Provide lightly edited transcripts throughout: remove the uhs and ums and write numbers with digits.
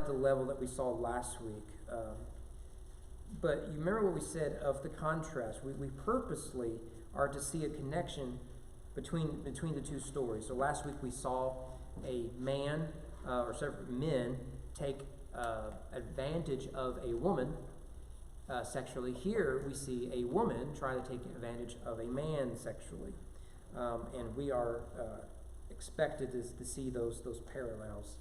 the level that we saw last week. But you remember what we said of the contrast. We purposely are to see a connection between the two stories. So last week we saw a man or several men take advantage of a woman sexually. Here we see a woman try to take advantage of a man sexually. And we are expected to see those parallels.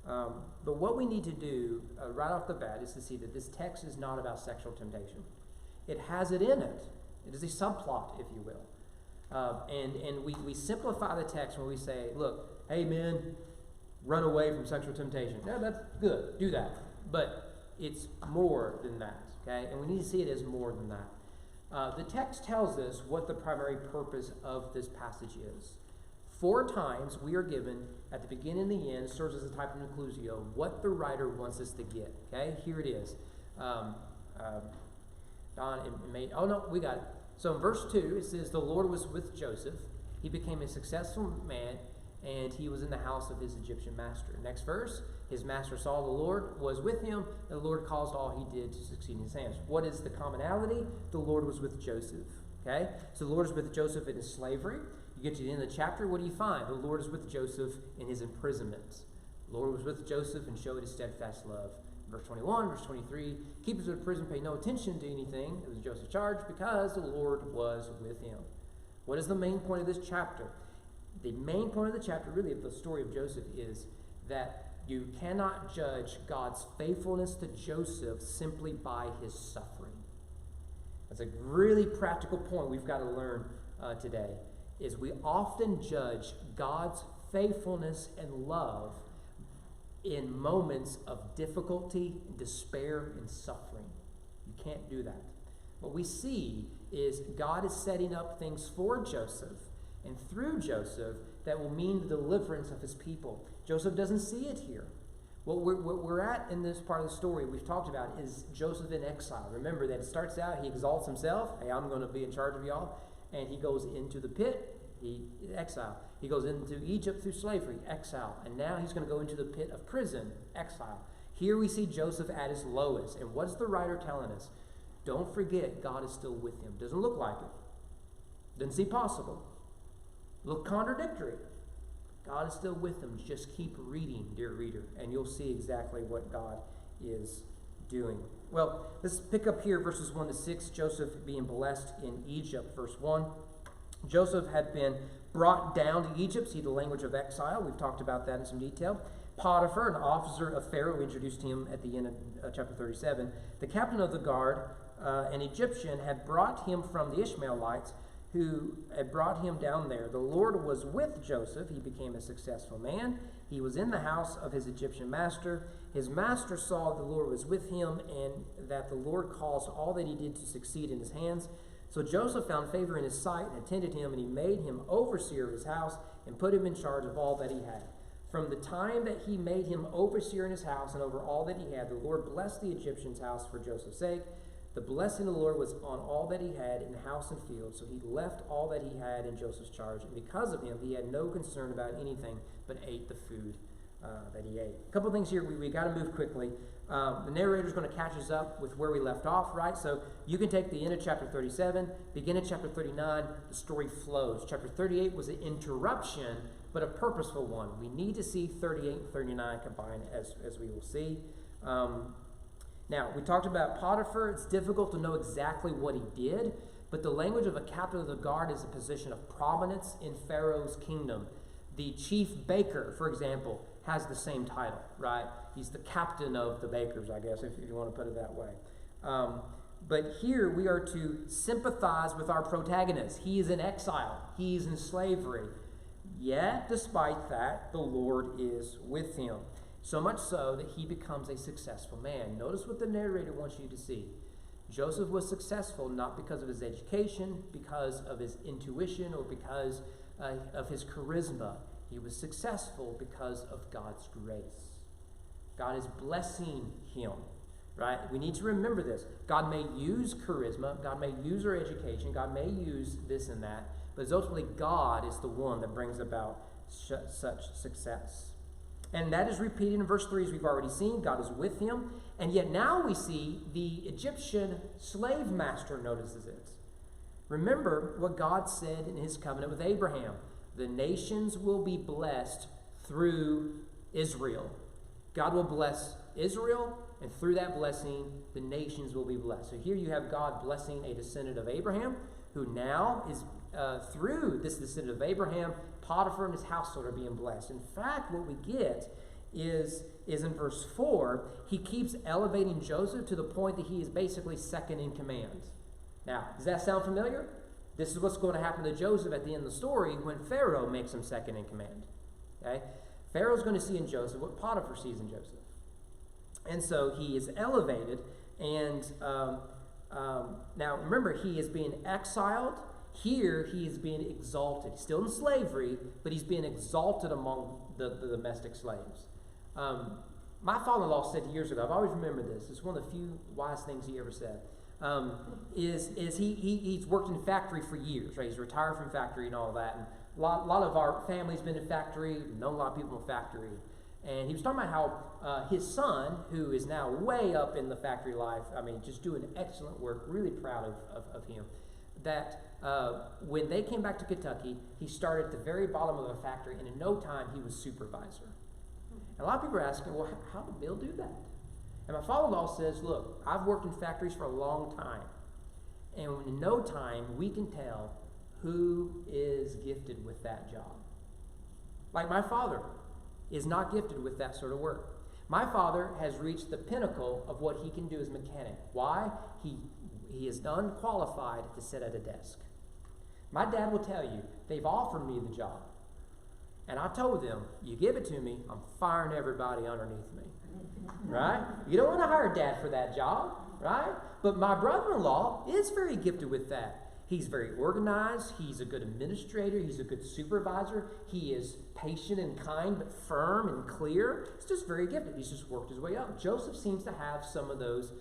But what we need to do right off the bat is to see that this text is not about sexual temptation. It has it in it. It is a subplot, if you will. And we simplify the text when we say, look, hey men, run away from sexual temptation. Yeah, that's good. Do that. But it's more than that. Okay? And we need to see it as more than that. The text tells us what the primary purpose of this passage is. 4 times we are given, at the beginning and the end, serves as a type of inclusio, what the writer wants us to get. Okay? Here it is. Don, we got it. So in verse 2, it says, the Lord was with Joseph. He became a successful man, and he was in the house of his Egyptian master. Next verse, his master saw the Lord was with him, and the Lord caused all he did to succeed in his hands. What is the commonality? The Lord was with Joseph. Okay? So the Lord is with Joseph in his slavery. You get to the end of the chapter, what do you find? The Lord is with Joseph in his imprisonment. The Lord was with Joseph and showed his steadfast love. Verse 21, verse 23, keepers of the prison paid no attention to anything. It was Joseph's charge because the Lord was with him. What is the main point of this chapter? The main point of the chapter, really, of the story of Joseph is that you cannot judge God's faithfulness to Joseph simply by his suffering. That's a really practical point we've got to learn today, is we often judge God's faithfulness and love in moments of difficulty, despair, and suffering. You can't do that. What we see is God is setting up things for Joseph and through Joseph that will mean the deliverance of his people. Joseph doesn't see it here. What we're at in this part of the story we've talked about is Joseph in exile. Remember that it starts out, he exalts himself. Hey, I'm going to be in charge of y'all. And he goes into the pit, exile. He goes into Egypt through slavery, exile. And now he's going to go into the pit of prison, exile. Here we see Joseph at his lowest. And what's the writer telling us? Don't forget God is still with him. Doesn't look like it. Doesn't seem possible. Look contradictory. God is still with him. Just keep reading, dear reader, and you'll see exactly what God is doing. Well, let's pick up here verses 1 to 6. Joseph being blessed in Egypt, verse 1. Joseph had been brought down to Egypt. See the language of exile. We've talked about that in some detail. Potiphar, an officer of Pharaoh, we introduced him at the end of chapter 37. The captain of the guard, an Egyptian, had brought him from the Ishmaelites, who had brought him down there. The Lord was with Joseph. He became a successful man. He was in the house of his Egyptian master. His master saw the Lord was with him and that the Lord caused all that he did to succeed in his hands. So Joseph found favor in his sight and attended him, and he made him overseer of his house and put him in charge of all that he had. From the time that he made him overseer in his house and over all that he had, the Lord blessed the Egyptian's house for Joseph's sake. The blessing of the Lord was on all that he had in house and field, so he left all that he had in Joseph's charge. And because of him, he had no concern about anything, but ate the food that he ate. A couple things here. We got to move quickly. The narrator is going to catch us up with where we left off, right? So you can take the end of chapter 37, begin at chapter 39, the story flows. Chapter 38 was an interruption, but a purposeful one. We need to see 38 and 39 combined, as we will see. Now, we talked about Potiphar. It's difficult to know exactly what he did, but the language of a captain of the guard is a position of prominence in Pharaoh's kingdom. The chief baker, for example, has the same title, right? He's the captain of the bakers, I guess, if you want to put it that way. But here we are to sympathize with our protagonist. He is in exile. He is in slavery. Yet, despite that, the Lord is with him. So much so that he becomes a successful man. Notice what the narrator wants you to see. Joseph was successful not because of his education, because of his intuition, or because of his charisma. He was successful because of God's grace. God is blessing him, right? We need to remember this. God may use charisma. God may use our education. God may use this and that. But ultimately, God is the one that brings about such success. And that is repeated in verse 3, as we've already seen. God is with him. And yet now we see the Egyptian slave master notices it. Remember what God said in his covenant with Abraham. The nations will be blessed through Israel. God will bless Israel, and through that blessing, the nations will be blessed. So here you have God blessing a descendant of Abraham, who now is, through this descendant of Abraham, Potiphar and his household are being blessed. In fact, what we get is in verse 4, he keeps elevating Joseph to the point that he is basically second in command. Now, does that sound familiar? This is what's going to happen to Joseph at the end of the story when Pharaoh makes him second in command. Okay? Pharaoh's going to see in Joseph what Potiphar sees in Joseph. And so he is elevated, and now remember, he is being exiled. Here, he is being exalted. He's still in slavery, but he's being exalted among the domestic slaves. My father-in-law said years ago, I've always remembered this, it's one of the few wise things he ever said, he's worked in factory for years, right? He's retired from factory and all that, and a lot of our family's been in factory, known a lot of people in factory, and he was talking about how his son, who is now way up in the factory life, I mean, just doing excellent work, really proud of him, that when they came back to Kentucky, he started at the very bottom of the factory, and in no time, he was supervisor. And a lot of people are asking, well, how did Bill do that? And my father-in-law says, look, I've worked in factories for a long time, and in no time, we can tell who is gifted with that job. Like my father is not gifted with that sort of work. My father has reached the pinnacle of what he can do as a mechanic. Why? He is unqualified to sit at a desk. My dad will tell you, they've offered me the job. And I told them, you give it to me, I'm firing everybody underneath me. Right? You don't want to hire dad for that job, right? But my brother-in-law is very gifted with that. He's very organized. He's a good administrator. He's a good supervisor. He is patient and kind, but firm and clear. He's just very gifted. He's just worked his way up. Joseph seems to have some of those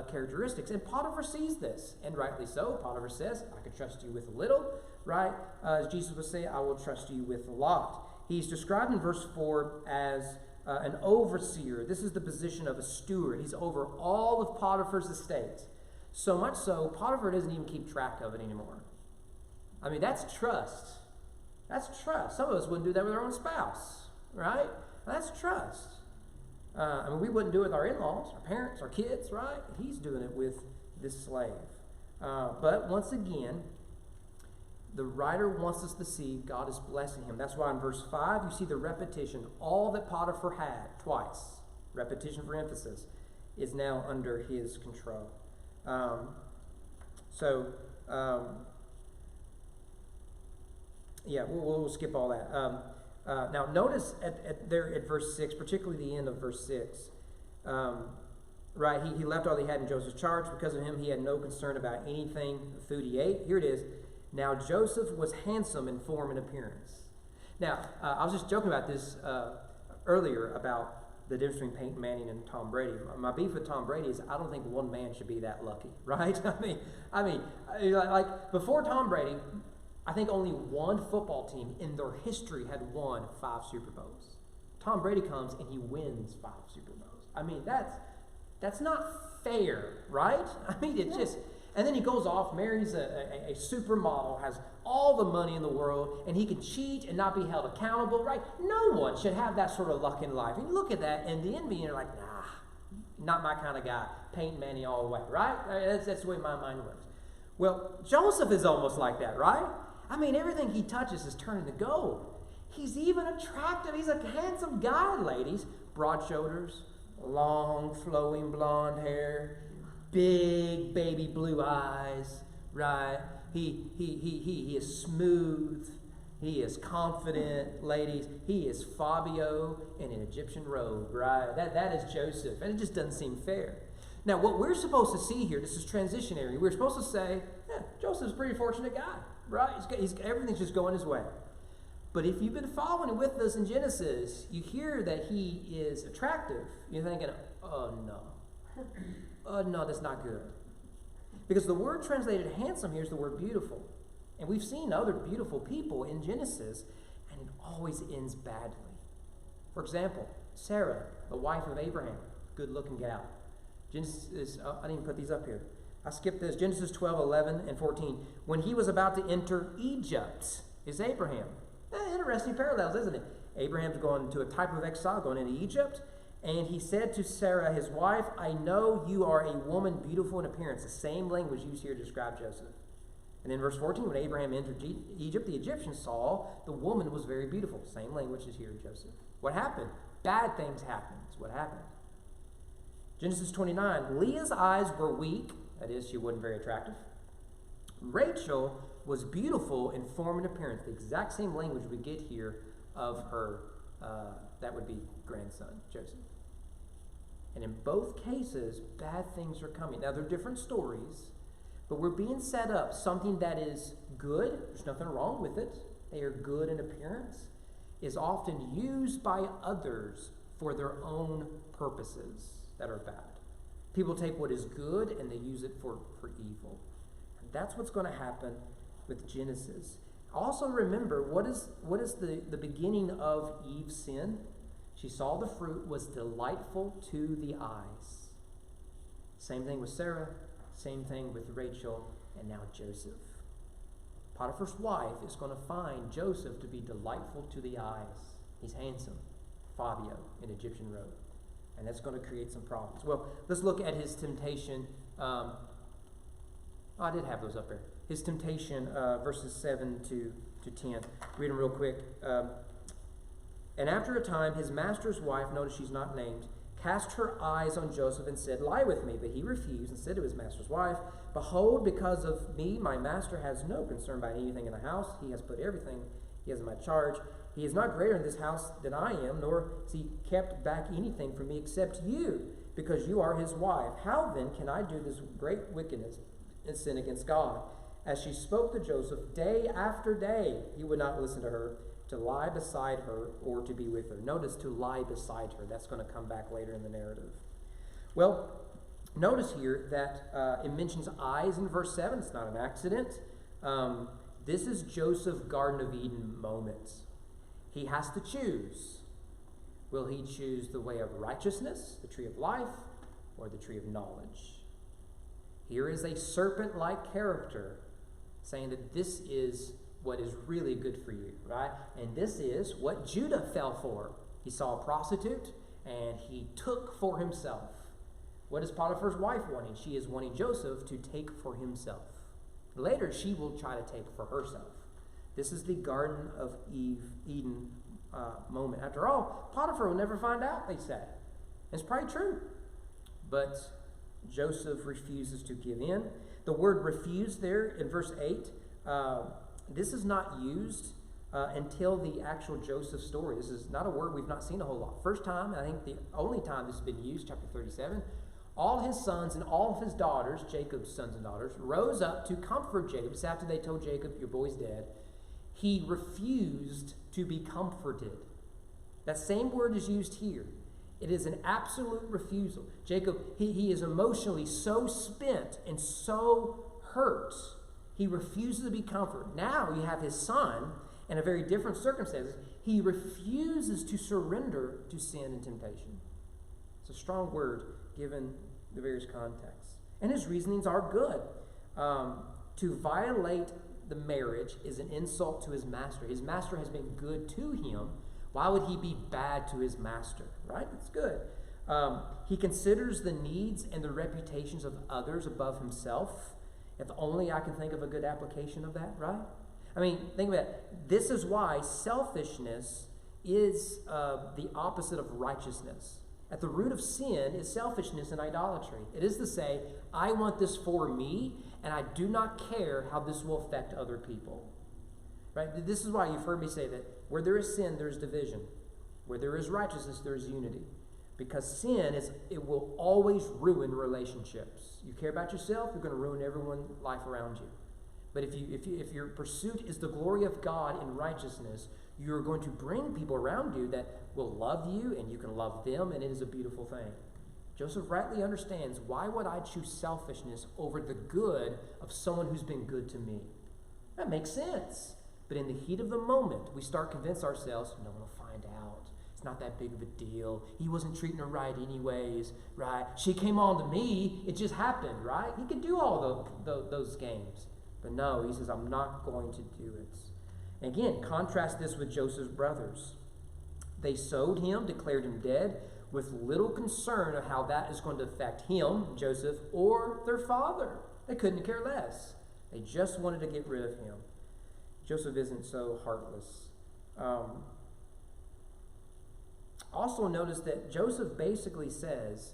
characteristics. And Potiphar sees this, and rightly so. Potiphar says, I can trust you with a little, right? As Jesus would say, I will trust you with a lot. He's described in verse 4 as an overseer. This is the position of a steward. He's over all of Potiphar's estate. So much so, Potiphar doesn't even keep track of it anymore. I mean, that's trust. That's trust. Some of us wouldn't do that with our own spouse, right? That's trust. I mean, we wouldn't do it with our in-laws, our parents, our kids, right? He's doing it with this slave. But once again, the writer wants us to see God is blessing him. That's why in verse 5, you see the repetition. All that Potiphar had, twice, repetition for emphasis, is now under his control. We'll skip all that. Now, notice at verse 6, particularly the end of verse 6, right? He left all he had in Joseph's charge. Because of him, he had no concern about anything, the food he ate. Here it is. Now, Joseph was handsome in form and appearance. Now, I was just joking about this earlier about the difference between Peyton Manning and Tom Brady. My beef with Tom Brady is I don't think one man should be that lucky, right? I mean, like before Tom Brady, I think only one football team in their history had won 5 Super Bowls. Tom Brady comes and he wins 5 Super Bowls. I mean, that's not fair, right? I mean, it's just, and then he goes off, marries a supermodel, has all the money in the world, and he can cheat and not be held accountable, right? No one should have that sort of luck in life. And you look at that, and the envy, and you're like, nah, not my kind of guy. Peyton Manning all the way, right? That's the way my mind works. Well, Joseph is almost like that, right? I mean, everything he touches is turning to gold. He's even attractive. He's a handsome guy, ladies. Broad shoulders, long, flowing blonde hair, big baby blue eyes, right? He is smooth. He is confident, ladies. He is Fabio in an Egyptian robe, right? That is Joseph, and it just doesn't seem fair. Now, what we're supposed to see here, this is transitionary. We're supposed to say, yeah, Joseph's a pretty fortunate guy, right? Everything's just going his way. But if you've been following with us in Genesis, you hear that he is attractive. You're thinking, oh no, that's not good. Because the word translated handsome here is the word beautiful. And we've seen other beautiful people in Genesis, and it always ends badly. For example, Sarah, the wife of Abraham, good-looking gal. Genesis, I didn't even put these up here. I skipped this. Genesis 12, 11, and 14. When he was about to enter Egypt, is Abraham. Interesting parallels, isn't it? Abraham's going to a type of exile, going into Egypt. And he said to Sarah, his wife, I know you are a woman beautiful in appearance. The same language used here to describe Joseph. And then verse 14, when Abraham entered Egypt, the Egyptians saw the woman was very beautiful. Same language as here, Joseph. What happened? Bad things happened. That's what happened. Genesis 29, Leah's eyes were weak. That is, she wasn't very attractive. Rachel was beautiful in form and appearance. The exact same language we get here of her, that would be grandson, Joseph. And in both cases, bad things are coming. Now, they're different stories, but we're being set up something that is good. There's nothing wrong with it. They are good in appearance. Is often used by others for their own purposes that are bad. People take what is good and they use it for evil. And that's what's going to happen with Genesis. Also remember, what is the beginning of Eve's sin? She saw the fruit was delightful to the eyes. Same thing with Sarah, same thing with Rachel, and now Joseph. Potiphar's wife is going to find Joseph to be delightful to the eyes. He's handsome, Fabio, in Egyptian robe. And that's going to create some problems. Well, let's look at his temptation. I did have those up there. His temptation, verses 7 to 10. Read them real quick. And after a time, his master's wife, notice she's not named, cast her eyes on Joseph and said, lie with me. But he refused and said to his master's wife, behold, because of me, my master has no concern about anything in the house. He has put everything he has in my charge. He is not greater in this house than I am, nor has he kept back anything from me except you, because you are his wife. How then can I do this great wickedness and sin against God? As she spoke to Joseph day after day, he would not listen to her, to lie beside her or to be with her. Notice to lie beside her. That's going to come back later in the narrative. Well, notice here that it mentions eyes in verse 7. It's not an accident. This is Joseph's Garden of Eden moment. He has to choose. Will he choose the way of righteousness, the tree of life, or the tree of knowledge? Here is a serpent-like character saying that this is what is really good for you, right? And this is what Judah fell for. He saw a prostitute, and he took for himself. What is Potiphar's wife wanting? She is wanting Joseph to take for himself. Later, she will try to take for herself. This is the Garden of Eden moment. After all, Potiphar will never find out, they say. It's probably true. But Joseph refuses to give in. The word refuse there in verse 8, this is not used until the actual Joseph story. This is not a word we've not seen a whole lot. First time, I think the only time this has been used, chapter 37, all his sons and all of his daughters, Jacob's sons and daughters, rose up to comfort Jacob. It's after they told Jacob, your boy's dead. He refused to be comforted. That same word is used here. It is an absolute refusal. Jacob, he is emotionally so spent and so hurt, he refuses to be comforted. Now you have his son in a very different circumstances. He refuses to surrender to sin and temptation. It's a strong word given the various contexts. And his reasonings are good. To violate the marriage is an insult to his master. His master has been good to him. Why would he be bad to his master? Right? It's good. He considers the needs and the reputations of others above himself. If only I can think of a good application of that, right? I mean, think about it. This is why selfishness is the opposite of righteousness. At the root of sin is selfishness and idolatry. It is to say, I want this for me, and I do not care how this will affect other people. Right? This is why you've heard me say that where there is sin, there is division. Where there is righteousness, there is unity. Because sin it will always ruin relationships. You care about yourself, you're going to ruin everyone's life around you. But if your pursuit is the glory of God in righteousness, you're going to bring people around you that will love you, and you can love them, and it is a beautiful thing. Joseph rightly understands, why would I choose selfishness over the good of someone who's been good to me? That makes sense. But in the heat of the moment, we start to convince ourselves, no one will find out. It's not that big of a deal. He wasn't treating her right anyways, right? She came on to me. It just happened, right? He could do all those games. But no, he says, I'm not going to do it. And again, contrast this with Joseph's brothers. They sold him, declared him dead, with little concern of how that is going to affect him, Joseph, or their father. They couldn't care less. They just wanted to get rid of him. Joseph isn't so heartless. Also notice that Joseph basically says,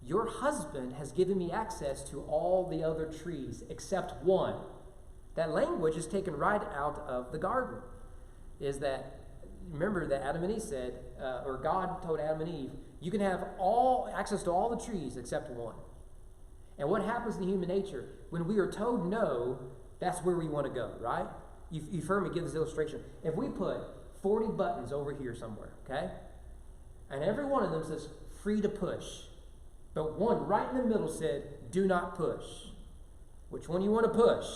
your husband has given me access to all the other trees except one. That language is taken right out of the garden. Is that, remember that Adam and Eve said, or God told Adam and Eve, you can have all access to all the trees except one. And what happens in human nature? When we are told no, that's where we want to go, right? You've heard me give this illustration. If we put 40 buttons over here somewhere, okay? And every one of them says, free to push. But one right in the middle said, do not push. Which one you want to push?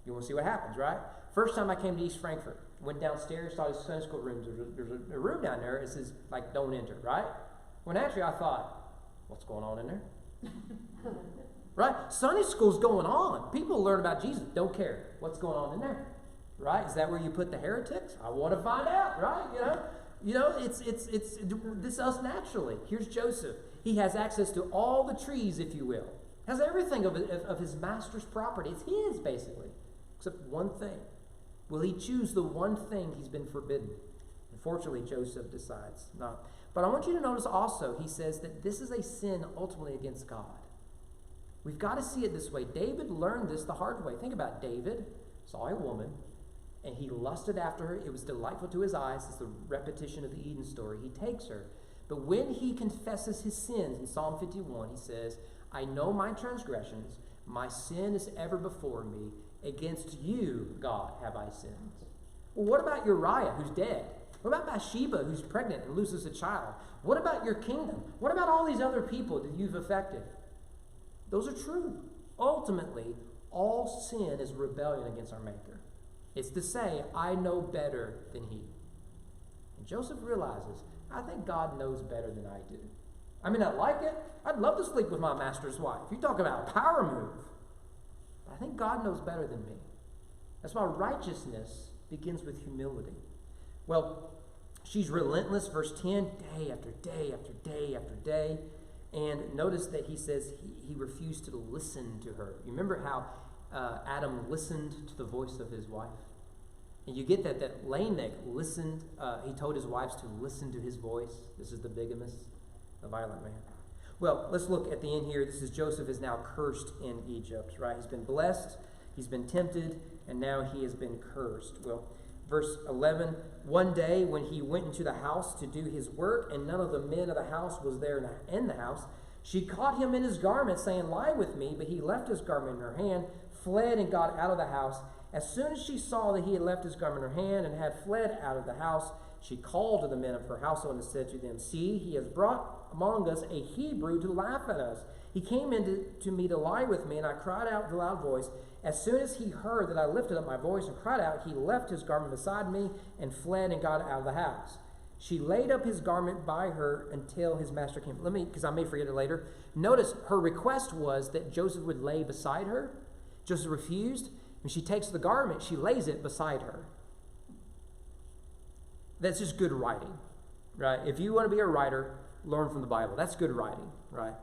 You want to see what happens, right? First time I came to East Frankfort, went downstairs, saw these Sunday school rooms. There's a room down there. It says, like, don't enter, right? Well, naturally, I thought, what's going on in there? Right? Sunday school's going on. People learn about Jesus. Don't care. What's going on in there? Right? Is that where you put the heretics? I want to find out, right? It's this us naturally. Here's Joseph. He has access to all the trees, if you will. Has everything of his master's property. It's his, basically. Except one thing. Will he choose the one thing he's been forbidden? Unfortunately, Joseph decides not. But I want you to notice also, he says that this is a sin ultimately against God. We've got to see it this way. David learned this the hard way. Think about David saw a woman, and he lusted after her. It was delightful to his eyes. It's the repetition of the Eden story. He takes her. But when he confesses his sins in Psalm 51, he says, I know my transgressions. My sin is ever before me. Against you, God, have I sinned. Well, what about Uriah, who's dead? What about Bathsheba, who's pregnant and loses a child? What about your kingdom? What about all these other people that you've affected? Those are true. Ultimately, all sin is rebellion against our Maker. It's to say, I know better than he. And Joseph realizes, I think God knows better than I do. I mean, I like it. I'd love to sleep with my master's wife. You talk about a power move. But I think God knows better than me. That's why righteousness begins with humility. Well, she's relentless, verse 10, day after day after day after day. And notice that he says he refused to listen to her. You remember how Adam listened to the voice of his wife? And you get that Lamech listened, he told his wives to listen to his voice. This is the bigamist, the violent man. Well, let's look at the end here. This is Joseph is now cursed in Egypt, right? He's been blessed, he's been tempted, and now he has been cursed. Well, verse 11, one day when he went into the house to do his work, and none of the men of the house was there in the house, she caught him in his garment, saying, lie with me. But he left his garment in her hand, fled, and got out of the house. As soon as she saw that he had left his garment in her hand and had fled out of the house, she called to the men of her household and said to them, see, he has brought among us a Hebrew to laugh at us. He came in to me to lie with me, and I cried out with a loud voice. As soon as he heard that I lifted up my voice and cried out, he left his garment beside me and fled and got out of the house. She laid up his garment by her until his master came. Let me, because I may forget it later. Notice her request was that Joseph would lay beside her. Joseph refused. When she takes the garment, she lays it beside her. That's just good writing, right? If you want to be a writer, learn from the Bible. That's good writing, right?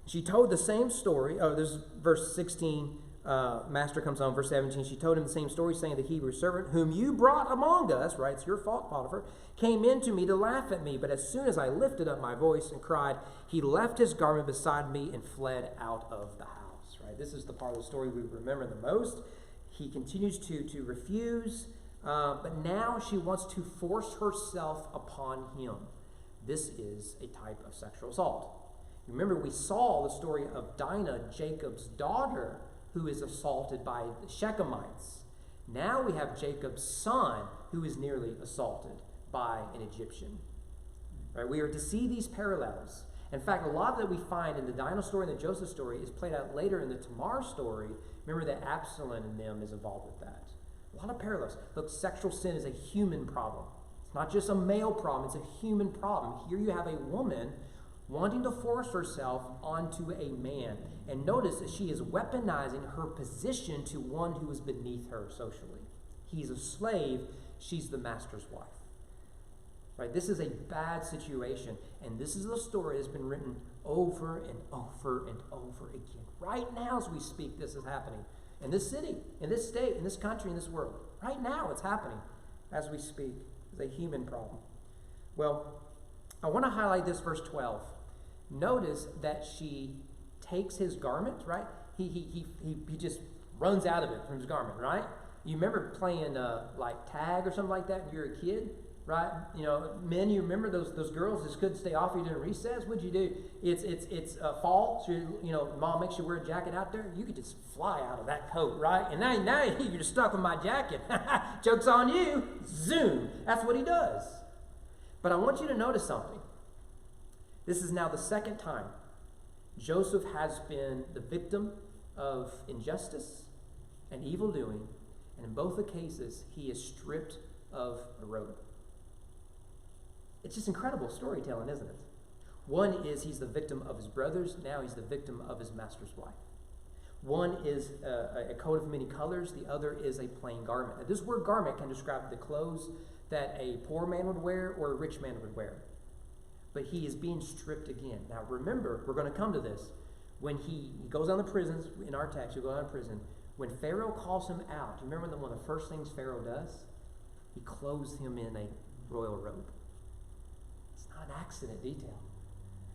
She told the same story. Oh, there's verse 16. Master comes on, verse 17. She told him the same story, saying, the Hebrew servant, whom you brought among us, right? It's your fault, Potiphar, came in to me to laugh at me. But as soon as I lifted up my voice and cried, he left his garment beside me and fled out of the house, right? This is the part of the story we remember the most. He continues to refuse, but now she wants to force herself upon him. This is a type of sexual assault. Remember, we saw the story of Dinah, Jacob's daughter, who is assaulted by the Shechemites. Now we have Jacob's son, who is nearly assaulted by an Egyptian. Right? We are to see these parallels. In fact, a lot that we find in the Dinah story and the Joseph story is played out later in the Tamar story. Remember that Absalom and them is involved with that. A lot of parallels. Look, sexual sin is a human problem. It's not just a male problem, it's a human problem. Here you have a woman wanting to force herself onto a man. And notice that she is weaponizing her position to one who is beneath her socially. He's a slave, she's the master's wife. Right? This is a bad situation, and this is a story that's been written over and over and over again. Right now as we speak, this is happening. In this city, in this state, in this country, in this world. Right now it's happening as we speak. It's a human problem. Well, I want to highlight this verse 12. Notice that she takes his garment, right? He just runs out of it from his garment, right? You remember playing like tag or something like that when you were a kid, right? You know, men, you remember those girls just couldn't stay off you during recess? What'd you do? It's fall, so mom makes you wear a jacket out there. You could just fly out of that coat, right? And now you're just stuck with my jacket. Joke's on you. Zoom. That's what he does. But I want you to notice something. This is now the second time Joseph has been the victim of injustice and evil doing, and in both the cases, he is stripped of a robe. It's just incredible storytelling, isn't it? One is he's the victim of his brothers, now he's the victim of his master's wife. One is a coat of many colors, the other is a plain garment. Now, this word garment can describe the clothes that a poor man would wear or a rich man would wear. But he is being stripped again. Now remember, we're going to come to this. When he goes down to prisons, in our text, he'll go down to prison. When Pharaoh calls him out, do you remember one of the first things Pharaoh does? He clothes him in a royal robe. It's not an accident detail.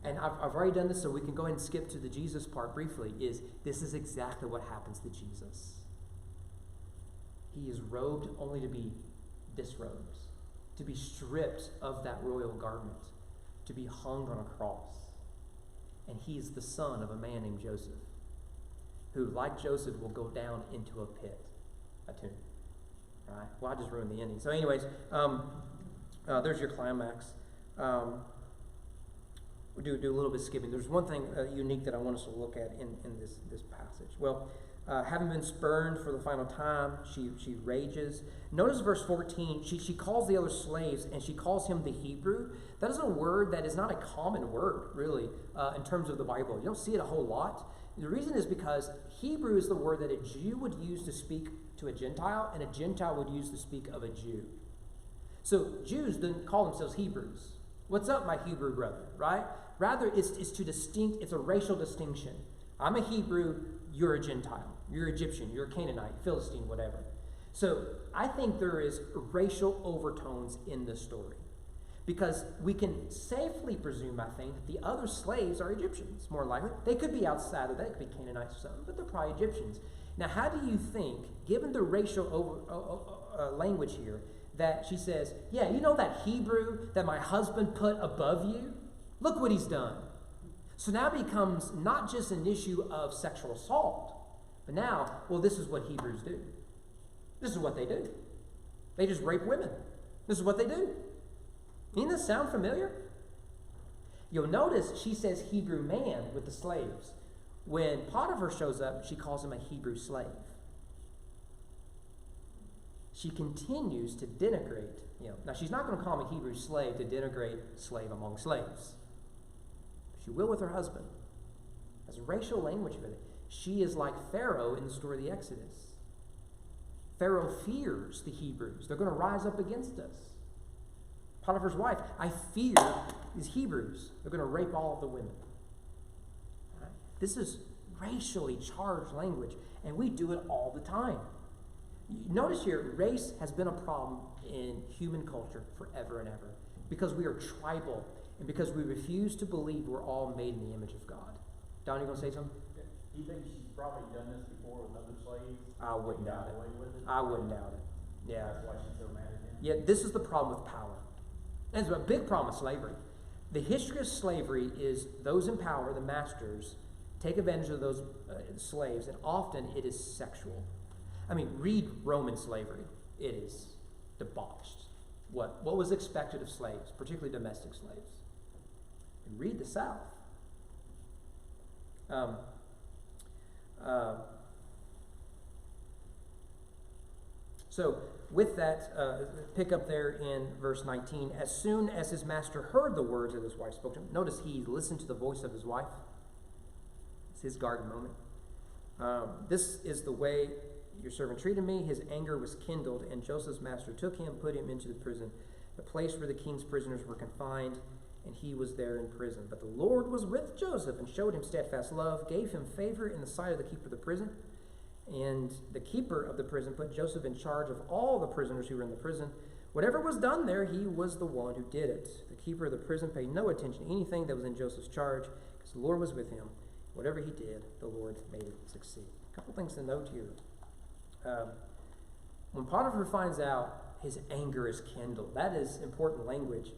And I've already done this, so we can go ahead and skip to the Jesus part briefly. This is exactly what happens to Jesus. He is robed only to be disrobed, to be stripped of that royal garment, to be hung on a cross. And he is the son of a man named Joseph, who, like Joseph, will go down into a pit, a tomb. Right? Well, I just ruined the ending. So anyways, there's your climax. We'll do a little bit of skipping. There's one thing unique that I want us to look at in this passage. Well, having been spurned for the final time, she rages. Notice verse 14. She calls the other slaves, and she calls him the Hebrew. That is a word that is not a common word, really, in terms of the Bible. You don't see it a whole lot. The reason is because Hebrew is the word that a Jew would use to speak to a Gentile, and a Gentile would use to speak of a Jew. So Jews didn't call themselves Hebrews. What's up, my Hebrew brother, right? Rather, it's a racial distinction. I'm a Hebrew, you're a Gentile. You're Egyptian, you're a Canaanite, Philistine, whatever. So I think there is racial overtones in this story. Because we can safely presume, I think, that the other slaves are Egyptians, more likely. They could be outside of that, they could be Canaanites or something, but they're probably Egyptians. Now, how do you think, given the racial language here, that she says, yeah, you know that Hebrew that my husband put above you? Look what he's done. So now it becomes not just an issue of sexual assault, but now, well, this is what Hebrews do. This is what they do. They just rape women. This is what they do. Doesn't this sound familiar? You'll notice she says Hebrew man with the slaves. When Potiphar shows up, she calls him a Hebrew slave. She continues to denigrate, now she's not going to call him a Hebrew slave to denigrate slave among slaves. She will with her husband. There's racial language with it. She is like Pharaoh in the story of the Exodus. Pharaoh fears the Hebrews. They're going to rise up against us. Potiphar's wife, I fear these Hebrews. They're going to rape all of the women. Right? This is racially charged language, and we do it all the time. Notice here, race has been a problem in human culture forever and ever because we are tribal and because we refuse to believe we're all made in the image of God. Don, you going to say something? Do you think she's probably done this before with other slaves? I wouldn't doubt it. I wouldn't doubt it. Yeah. That's why she's so mad at him. Yeah, this is the problem with power. And it's a big problem with slavery. The history of slavery is those in power, the masters, take advantage of those slaves, and often it is sexual. I mean, read Roman slavery. It is debauched. What was expected of slaves, particularly domestic slaves? And read the South. So with that, pick up there in verse 19. As soon as his master heard the words that his wife spoke to him, notice he listened to the voice of his wife. It's his garden moment. This is the way your servant treated me. His anger was kindled, and Joseph's master took him, put him into the prison, the place where the king's prisoners were confined, and he was there in prison. But the Lord was with Joseph and showed him steadfast love, gave him favor in the sight of the keeper of the prison. And the keeper of the prison put Joseph in charge of all the prisoners who were in the prison. Whatever was done there, he was the one who did it. The keeper of the prison paid no attention to anything that was in Joseph's charge, because the Lord was with him. Whatever he did, the Lord made it succeed. A couple things to note here. When Potiphar finds out, his anger is kindled. That is important language,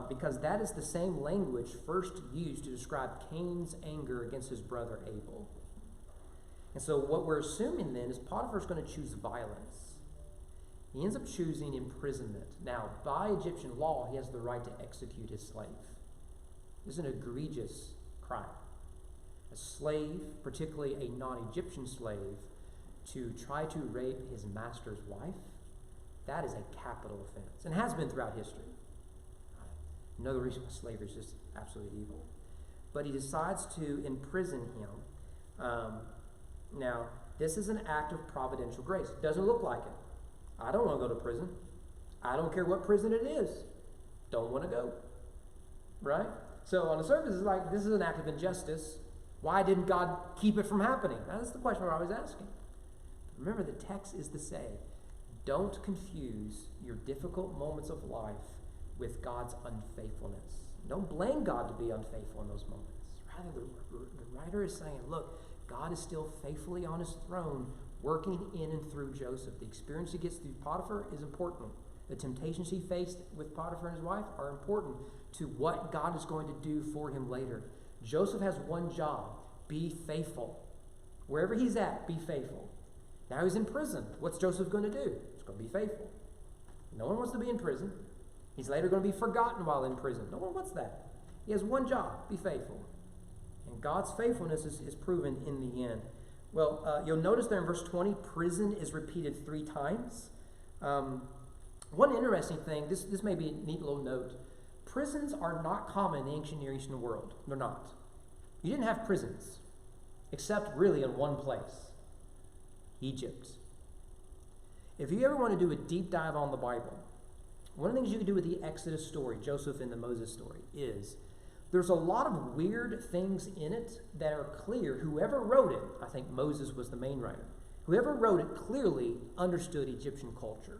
because that is the same language first used to describe Cain's anger against his brother Abel. And so what we're assuming then is Potiphar's going to choose violence. He ends up choosing imprisonment. Now, by Egyptian law, he has the right to execute his slave. This is an egregious crime. A slave, particularly a non-Egyptian slave, to try to rape his master's wife, that is a capital offense, and has been throughout history. Another reason why slavery is just absolutely evil. But he decides to imprison him. Now, this is an act of providential grace. It doesn't look like it. I don't want to go to prison. I don't care what prison it is. Don't want to go. Right? So on the surface, it's like, this is an act of injustice. Why didn't God keep it from happening? That's the question we're always asking. Remember, the text is to say, don't confuse your difficult moments of life with God's unfaithfulness. Don't blame God to be unfaithful in those moments. Rather, the writer is saying, look, God is still faithfully on his throne, working in and through Joseph. The experience he gets through Potiphar is important. The temptations he faced with Potiphar and his wife are important to what God is going to do for him later. Joseph has one job: be faithful. Wherever he's at, be faithful. Now he's in prison. What's Joseph going to do? He's going to be faithful. No one wants to be in prison. He's later going to be forgotten while in prison. No one wants that. He has one job: be faithful. And God's faithfulness is proven in the end. Well, you'll notice there in verse 20, prison is repeated 3 times. One interesting thing, this may be a neat little note. Prisons are not common in the ancient Near Eastern world. They're not. You didn't have prisons, except really in one place: Egypt. If you ever want to do a deep dive on the Bible, one of the things you can do with the Exodus story, Joseph and the Moses story, is there's a lot of weird things in it that are clear. Whoever wrote it, I think Moses was the main writer, whoever wrote it clearly understood Egyptian culture.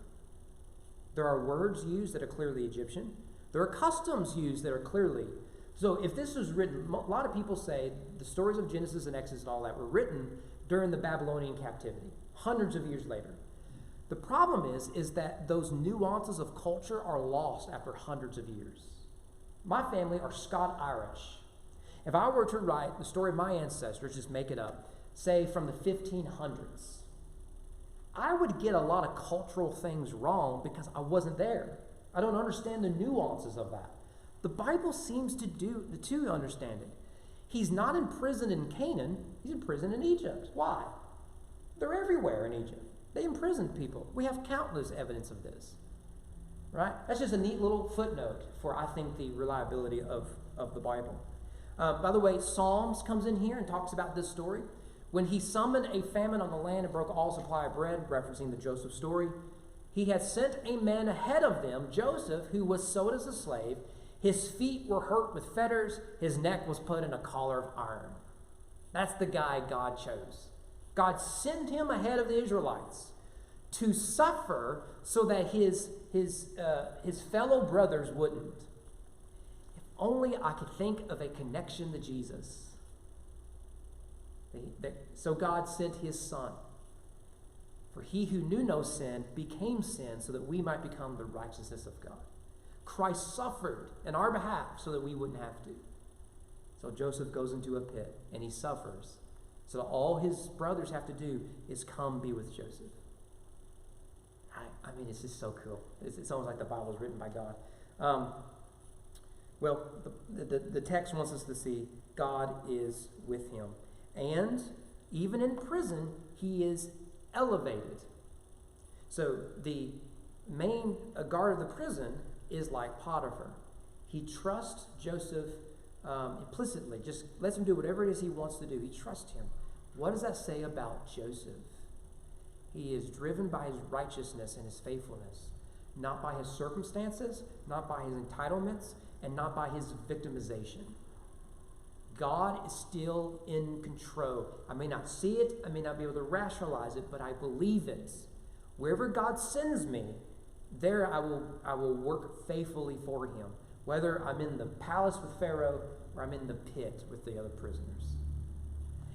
There are words used that are clearly Egyptian. There are customs used that are clearly. So if this was written, a lot of people say the stories of Genesis and Exodus and all that were written during the Babylonian captivity, hundreds of years later. The problem is that those nuances of culture are lost after hundreds of years. My family are Scot-Irish. If I were to write the story of my ancestors, just make it up, say from the 1500s, I would get a lot of cultural things wrong because I wasn't there. I don't understand the nuances of that. The Bible seems to understand it. He's not imprisoned in Canaan, he's imprisoned in Egypt. Why? They're everywhere in Egypt. They imprisoned people. We have countless evidence of this. Right? That's just a neat little footnote for, I think, the reliability of the Bible. By the way, Psalms comes in here and talks about this story. When he summoned a famine on the land and broke all supply of bread, referencing the Joseph story, he had sent a man ahead of them, Joseph, who was sold as a slave. His feet were hurt with fetters. His neck was put in a collar of iron. That's the guy God chose. God sent him ahead of the Israelites to suffer so that his fellow brothers wouldn't. If only I could think of a connection to Jesus. So God sent his son. For he who knew no sin became sin so that we might become the righteousness of God. Christ suffered in our behalf so that we wouldn't have to. So Joseph goes into a pit and he suffers. So all his brothers have to do is come be with Joseph. I mean, it's just so cool. It's almost like the Bible is written by God. Well, the text wants us to see God is with him. And even in prison, he is elevated. So the main guard of the prison is like Potiphar. He trusts Joseph implicitly, just lets him do whatever it is he wants to do. He trusts him. What does that say about Joseph? He is driven by his righteousness and his faithfulness, not by his circumstances, not by his entitlements, and not by his victimization. God is still in control. I may not see it, I may not be able to rationalize it, but I believe it. Wherever God sends me, there I will work faithfully for him, whether I'm in the palace with Pharaoh or I'm in the pit with the other prisoners.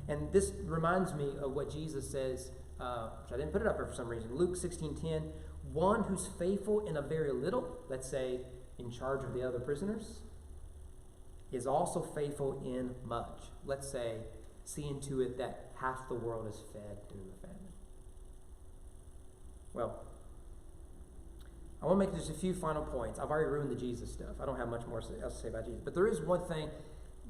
And this reminds me of what Jesus says, which I didn't put it up here for some reason. Luke 16:10, one who's faithful in a very little, let's say in charge of the other prisoners, is also faithful in much. Let's say, seeing to it that half the world is fed through the famine. Well, I want to make just a few final points. I've already ruined the Jesus stuff. I don't have much more else to say about Jesus. But there is one thing.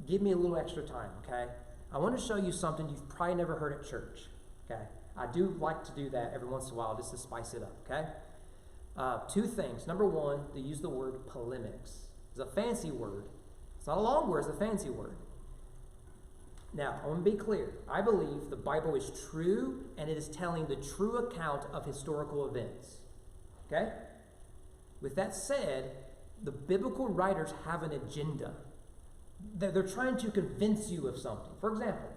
Give me a little extra time, okay? I want to show you something you've probably never heard at church, okay? I do like to do that every once in a while just to spice it up, okay? Two things. Number one, to use the word polemics. It's a fancy word. It's not a long word, it's a fancy word. Now, I want to be clear. I believe the Bible is true, and it is telling the true account of historical events. Okay? With that said, the biblical writers have an agenda. They're trying to convince you of something. For example,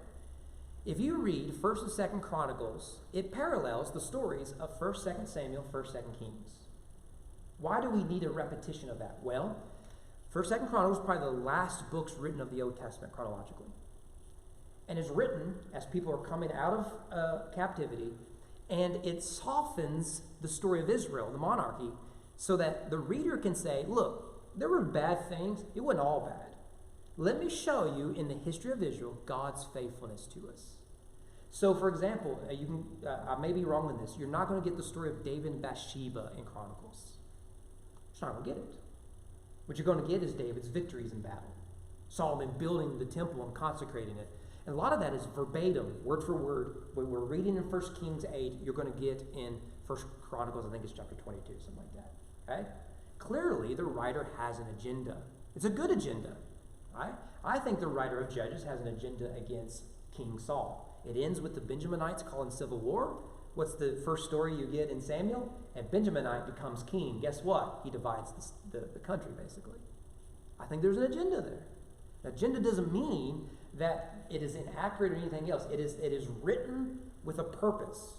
if you read 1st and 2nd Chronicles, it parallels the stories of 1st, 2nd Samuel, 1st, 2nd Kings. Why do we need a repetition of that? Well, 1st, 2nd Chronicles is probably the last books written of the Old Testament chronologically. And it's written as people are coming out of captivity, and it softens the story of Israel, the monarchy, so that the reader can say, look, there were bad things. It wasn't all bad. Let me show you in the history of Israel God's faithfulness to us. So, for example, I may be wrong in this. You're not going to get the story of David and Bathsheba in Chronicles. You're not going to get it. What you're going to get is David's victories in battle. Solomon building the temple and consecrating it. And a lot of that is verbatim, word for word. When we're reading in 1 Kings 8, you're going to get in 1 Chronicles, I think it's chapter 22, something like that. Okay? Clearly, the writer has an agenda. It's a good agenda. Right? I think the writer of Judges has an agenda against King Saul. It ends with the Benjaminites calling civil war. What's the first story you get in Samuel? And Benjaminite becomes king. Guess what? He divides the country, basically. I think there's an agenda there. An agenda doesn't mean that it is inaccurate or anything else. It is written with a purpose.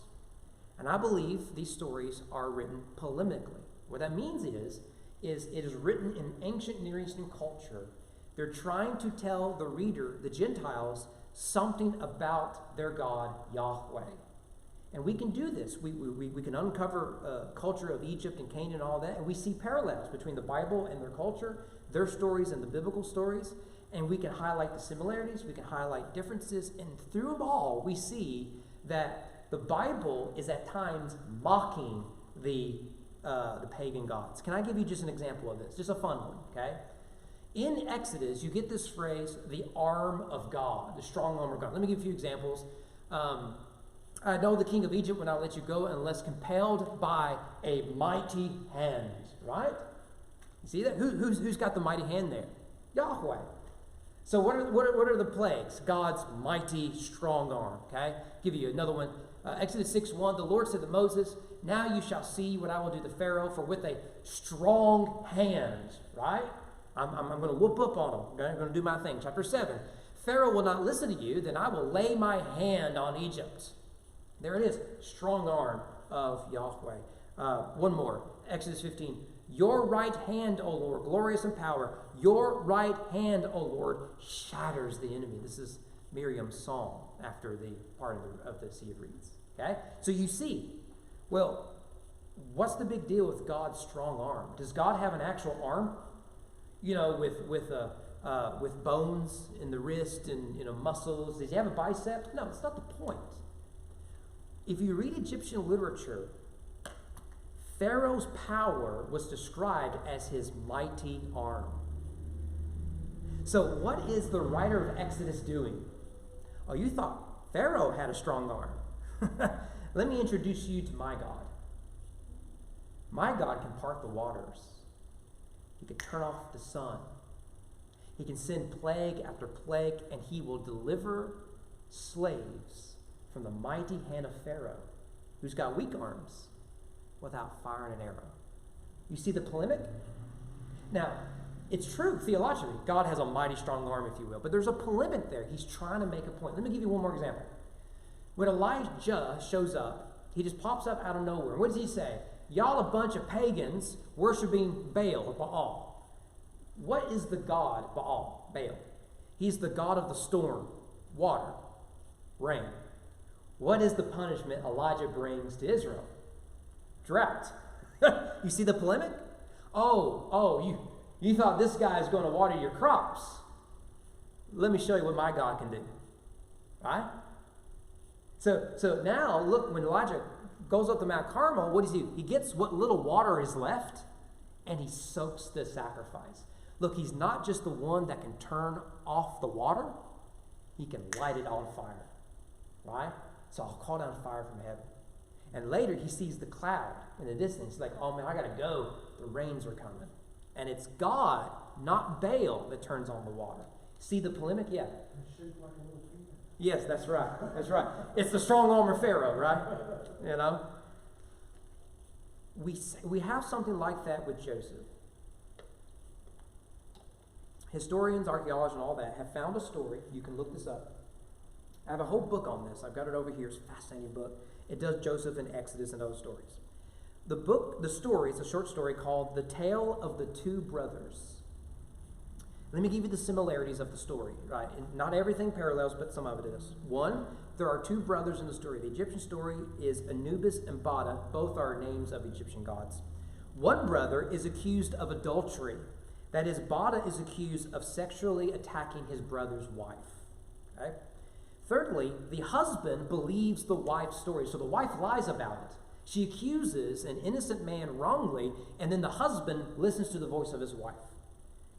And I believe these stories are written polemically. What that means is it is written in ancient Near Eastern culture. They're trying to tell the reader, the Gentiles, something about their God, Yahweh. And we can do this. We can uncover culture of Egypt and Canaan and all that, and we see parallels between the Bible and their culture, their stories and the biblical stories, and we can highlight the similarities, we can highlight differences, and through them all, we see that the Bible is at times mocking the pagan gods. Can I give you just an example of this? Just a fun one, okay? In Exodus, you get this phrase, the arm of God, the strong arm of God. Let me give you a few examples. I know the king of Egypt will not let you go unless compelled by a mighty hand, right? You see that? Who's got the mighty hand there? Yahweh. So what are the plagues? God's mighty, strong arm, okay? Give you another one. Exodus 6:1, the Lord said to Moses, now you shall see what I will do to Pharaoh, for with a strong hand, right? I'm going to whoop up on him. Okay? I'm going to do my thing. Chapter 7, Pharaoh will not listen to you, then I will lay my hand on Egypt. There it is, strong arm of Yahweh. One more, Exodus 15. Your right hand, O Lord, glorious in power. Your right hand, O Lord, shatters the enemy. This is Miriam's song after the part of the Sea of Reeds. Okay? So you see, well, what's the big deal with God's strong arm? Does God have an actual arm? You know, with bones in the wrist and muscles. Does he have a bicep? No, that's not the point. If you read Egyptian literature, Pharaoh's power was described as his mighty arm. So what is the writer of Exodus doing? Oh, you thought Pharaoh had a strong arm. Let me introduce you to my God. My God can part the waters. He can turn off the sun. He can send plague after plague, and he will deliver slaves from the mighty hand of Pharaoh, who's got weak arms, without firing an arrow. You see the polemic? Now, it's true theologically. God has a mighty strong arm, if you will. But there's a polemic there. He's trying to make a point. Let me give you one more example. When Elijah shows up, he just pops up out of nowhere. What does he say? Y'all a bunch of pagans worshiping Baal or Baal. What is the god Baal? He's the god of the storm, water, rain. What is the punishment Elijah brings to Israel? Drought. You see the polemic? You thought this guy is going to water your crops. Let me show you what my God can do. Right? So now, look, when Elijah goes up to Mount Carmel, what does he do? He gets what little water is left, and he soaks the sacrifice. Look, he's not just the one that can turn off the water. He can light it on fire. Right? So I'll call down fire from heaven. And later, he sees the cloud in the distance. He's like, oh man, I got to go. The rains are coming. And it's God, not Baal, that turns on the water. See the polemic? Yeah. Yes, that's right. That's right. It's the strong arm of Pharaoh, right? You know? We have something like that with Joseph. Historians, archaeologists, and all that have found a story. You can look this up. I have a whole book on this. I've got it over here. It's a fascinating book. It does Joseph and Exodus and other stories. The story, it's a short story called The Tale of the Two Brothers. Let me give you the similarities of the story, right? And not everything parallels, but some of it is. One, there are two brothers in the story. The Egyptian story is Anubis and Bada. Both are names of Egyptian gods. One brother is accused of adultery. That is, Bada is accused of sexually attacking his brother's wife. Okay? Thirdly, the husband believes the wife's story. So the wife lies about it. She accuses an innocent man wrongly, and then the husband listens to the voice of his wife.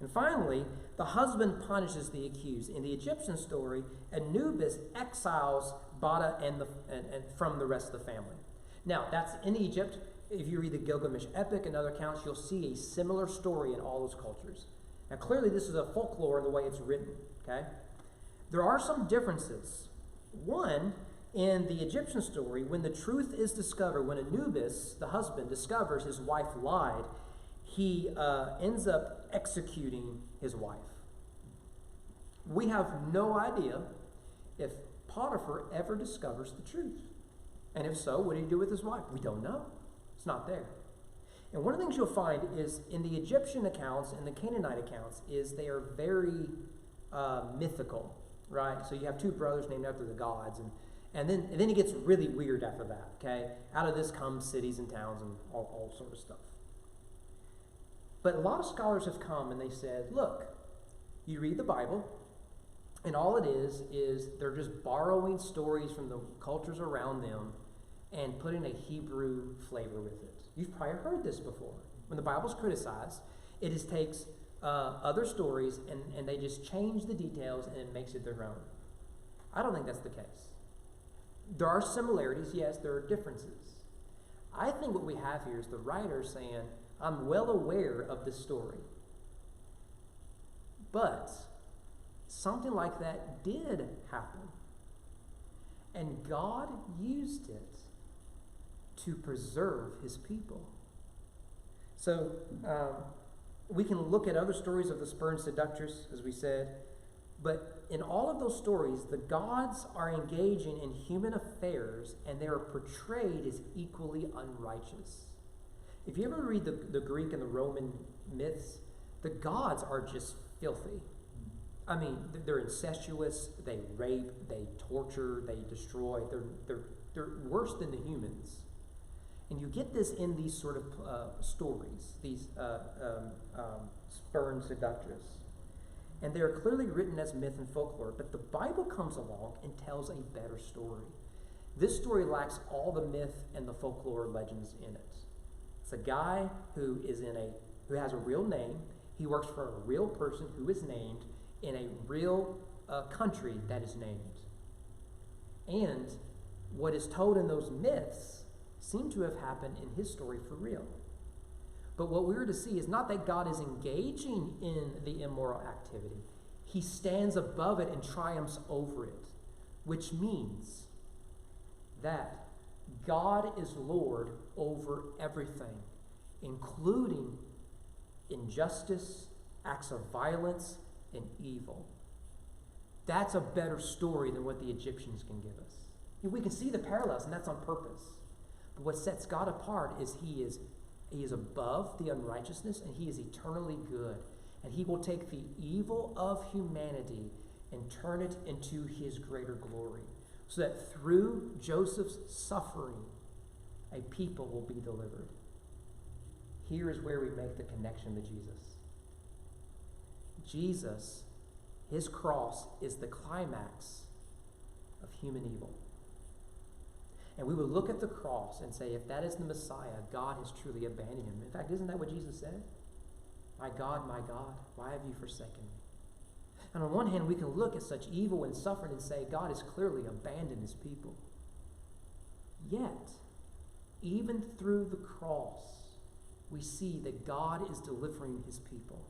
And finally, the husband punishes the accused. In the Egyptian story, Anubis exiles Bada and from the rest of the family. Now, that's in Egypt. If you read the Gilgamesh epic and other accounts, you'll see a similar story in all those cultures. Now, clearly, this is a folklore in the way it's written. Okay, there are some differences. One, in the Egyptian story, when the truth is discovered, when Anubis, the husband, discovers his wife lied, he ends up executing his wife. We have no idea if Potiphar ever discovers the truth. And if so, what did he do with his wife? We don't know. It's not there. And one of the things you'll find is in the Egyptian accounts and the Canaanite accounts is they are very mythical, right? So you have two brothers named after the gods, and then it gets really weird after that, okay? Out of this comes cities and towns and all sort of stuff. But a lot of scholars have come and they said, look, you read the Bible, and all it is they're just borrowing stories from the cultures around them and putting a Hebrew flavor with it. You've probably heard this before. When the Bible's criticized, it just takes other stories and they just change the details and it makes it their own. I don't think that's the case. There are similarities, yes, there are differences. I think what we have here is the writer saying, I'm well aware of this story. But something like that did happen. And God used it to preserve his people. So we can look at other stories of the spurned seductress, as we said, but in all of those stories, the gods are engaging in human affairs and they are portrayed as equally unrighteous. If you ever read the Greek and the Roman myths, the gods are just filthy. I mean, they're incestuous, they rape, they torture, they destroy. They're worse than the humans. And you get this in these sort of stories, these spurned seductress. And they are clearly written as myth and folklore, but the Bible comes along and tells a better story. This story lacks all the myth and the folklore legends in it. It's a guy who has a real name. He works for a real person who is named in a real country that is named. And what is told in those myths seem to have happened in his story for real. But what we are to see is not that God is engaging in the immoral activity. He stands above it and triumphs over it, which means that God is Lord over everything, including injustice, acts of violence, and evil. That's a better story than what the Egyptians can give us. We can see the parallels, and that's on purpose. But what sets God apart is He is above the unrighteousness, and He is eternally good. And He will take the evil of humanity and turn it into His greater glory, so that through Joseph's suffering, a people will be delivered. Here is where we make the connection to Jesus. Jesus, His cross, is the climax of human evil. And we would look at the cross and say, if that is the Messiah, God has truly abandoned Him. In fact, isn't that what Jesus said? My God, why have you forsaken me? And on one hand, we can look at such evil and suffering and say, God has clearly abandoned His people. Yet, even through the cross, we see that God is delivering His people,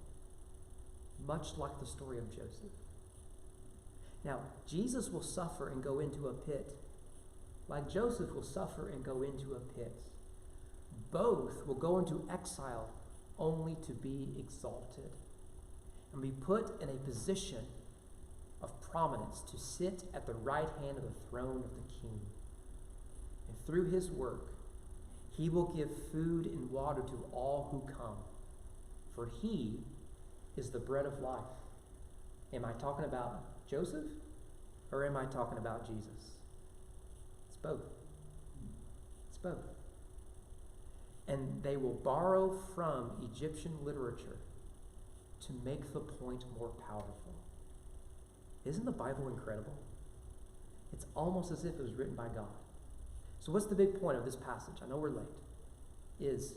much like the story of Joseph. Now, Jesus will suffer and go into a pit, like Joseph will suffer and go into a pit. Both will go into exile only to be exalted and be put in a position of prominence to sit at the right hand of the throne of the King. And through His work, He will give food and water to all who come, for He is the bread of life. Am I talking about Joseph, or am I talking about Jesus? It's both. It's both. And they will borrow from Egyptian literature to make the point more powerful. Isn't the Bible incredible? It's almost as if it was written by God. So what's the big point of this passage? I know we're late. Is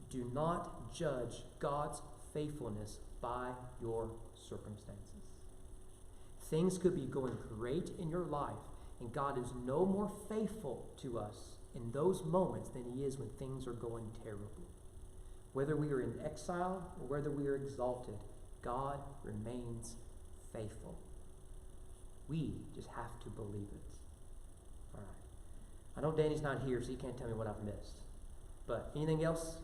do not judge God's faithfulness by your circumstances. Things could be going great in your life, and God is no more faithful to us in those moments than He is when things are going terribly. Whether we are in exile or whether we are exalted, God remains faithful. We just have to believe it. All right. I know Danny's not here, so he can't tell me what I've missed. But anything else?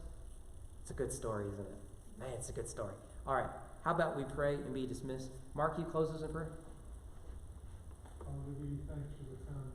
It's a good story, isn't it? Man, it's a good story. All right. How about we pray and be dismissed? Mark, you close us in prayer? Father, we thank you for the time